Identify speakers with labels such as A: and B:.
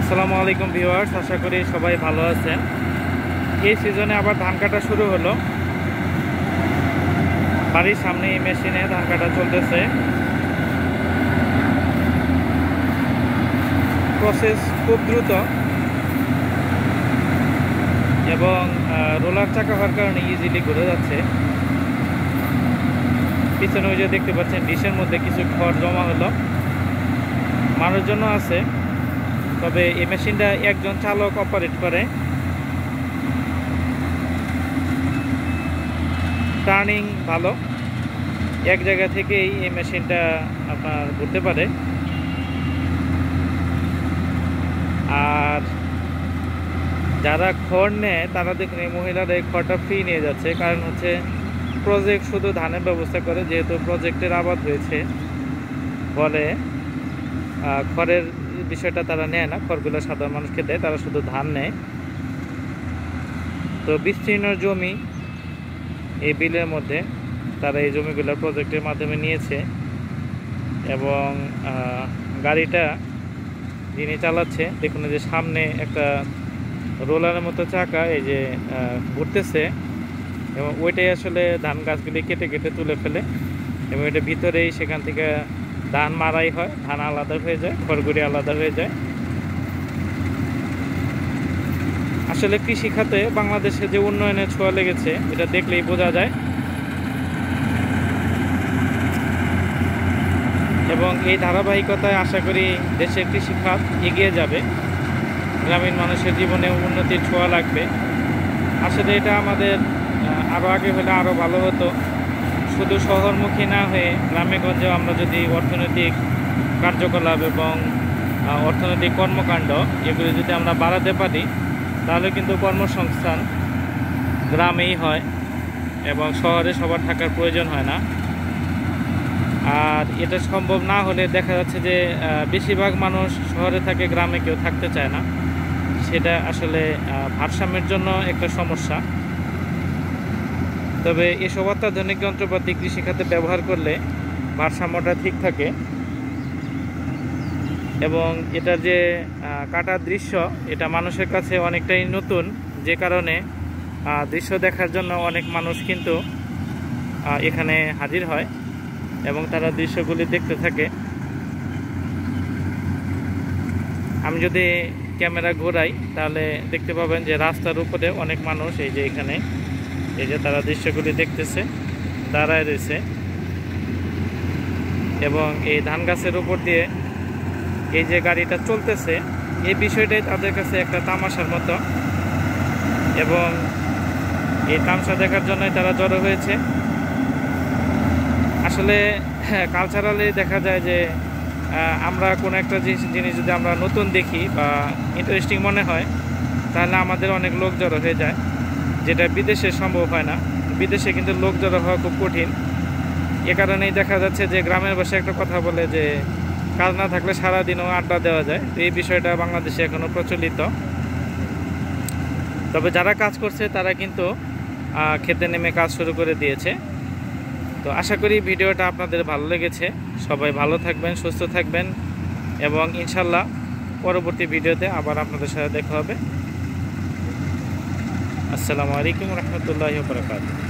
A: আসসালামু আলাইকুম ভিউয়ার্স, আশা করি সবাই ভালো আছেন। এই সিজনে আবার ধান কাটা শুরু হলো। বাড়ির সামনে এই মেশিনে ধান কাটা চলতেছে। প্রসেস খুব দ্রুত এবং রোলার চাকা হওয়ার কারণে ইজিলি ঘুরে যাচ্ছে। পিছনে ওই যে দেখতে পাচ্ছেন ডিশের মধ্যে কিছু খড় জমা হলো, মানুষজন আছে, তবে এই মেশিনটা একজন চালক অপারেট করে। টার্নিং ভালো, এক জায়গা থেকেই এই মেশিনটা আপনার ঘুরতে পারে। আর যারা খড় নেয় তারা দেখুন, এই মহিলারা এই খড়টা ফ্রি নিয়ে যাচ্ছে। কারণ হচ্ছে প্রজেক্ট শুধু ধানের ব্যবস্থা করে, যেহেতু প্রজেক্টের আবাদ হয়েছে বলে খড়ের বিষয়টা তারা নেয় না, খড়গুলো সাধারণ মানুষকে দেয়, তারা শুধু ধান নেয়। তো বিস্তীর্ণ জমি এই বিলের মধ্যে তারা এই জমিগুলো প্রজেক্টের মাধ্যমে নিয়েছে এবং গাড়িটা যিনি চালাচ্ছে দেখুন, যে সামনে একটা রোলারের মতো চাকা এই যে ঘুরতেছে এবং ওইটাই আসলে ধান গাছগুলি কেটে কেটে তুলে ফেলে এবং এটা ভিতরেই সেখান থেকে ধান মারাই হয়, ধান আলাদা হয়ে যায়, খড়গুড়ি আলাদা হয়ে যায়। আসলে কৃষি খাতে বাংলাদেশে যে উন্নয়নের ছোঁয়া লেগেছে এটা দেখলেই বোঝা যায় এবং এই ধারাবাহিকতায় আশা করি দেশের কৃষি খাত এগিয়ে যাবে, গ্রামীণ মানুষের জীবনে উন্নতির ছোঁয়া লাগবে। আসলে এটা আমাদের আরও আগে হলে আরও ভালো হতো। শুধু শহরমুখী না হয়ে গ্রামে গঞ্জেও আমরা যদি অর্থনৈতিক কার্যকলাপ এবং অর্থনৈতিক কর্মকাণ্ড এগুলি যদি আমরা বাড়াতে পারি, তাহলে কিন্তু কর্মসংস্থান গ্রামেই হয় এবং শহরে সবার থাকার প্রয়োজন হয় না। আর এটা সম্ভব না হলে দেখা যাচ্ছে যে বেশিরভাগ মানুষ শহরে থাকে, গ্রামে কেউ থাকতে চায় না। সেটা আসলে ভারসাম্যের জন্য একটা সমস্যা। তবে এসব অত্যাধুনিক যন্ত্রপাতি কৃষিখাতে ব্যবহার করলে ভারসাম্যটা ঠিক থাকে এবং এটার যে কাটার দৃশ্য এটা মানুষের কাছে অনেকটাই নতুন, যে কারণে দৃশ্য দেখার জন্য অনেক মানুষ কিন্তু এখানে হাজির হয় এবং তারা দৃশ্যগুলি দেখতে থাকে। আমি যদি ক্যামেরা ঘোরাই তাহলে দেখতে পাবেন যে রাস্তার উপরে অনেক মানুষ এই যে এখানে এই যে তারা দৃশ্যগুলি দেখতেছে, দাঁড়ায় রয়েছে এবং এই ধান গাছের উপর দিয়ে এই যে গাড়িটা চলতেছে এই বিষয়টাই তাদের কাছে একটা তামাশার মতো এবং এই তামাশা দেখার জন্যই তারা জড়ো হয়েছে। আসলে কালচারালি দেখা যায় যে আমরা কোনো একটা জিনিস যদি আমরা নতুন দেখি বা ইন্টারেস্টিং মনে হয় তাহলে আমাদের অনেক লোক জড়ো হয়ে যায়, যেটা বিদেশে সম্ভব হয় না। বিদেশে কিন্তু লোক জড়ো হওয়া খুব কঠিন। এ কারণেই দেখা যাচ্ছে যে গ্রামের ভাষায় একটা কথা বলে যে কাজ না থাকলে সারাদিনও আড্ডা দেওয়া যায়। তো এই বিষয়টা বাংলাদেশে এখনও প্রচলিত। তবে যারা কাজ করছে তারা কিন্তু খেতে নেমে কাজ শুরু করে দিয়েছে। তো আশা করি ভিডিওটা আপনাদের ভালো লেগেছে। সবাই ভালো থাকবেন, সুস্থ থাকবেন এবং ইনশাল্লাহ পরবর্তী ভিডিওতে আবার আপনাদের সাথে দেখা হবে। আসসালামু আলাইকুম রহমতুল্লাহি ওয়া বারাকাতুহু।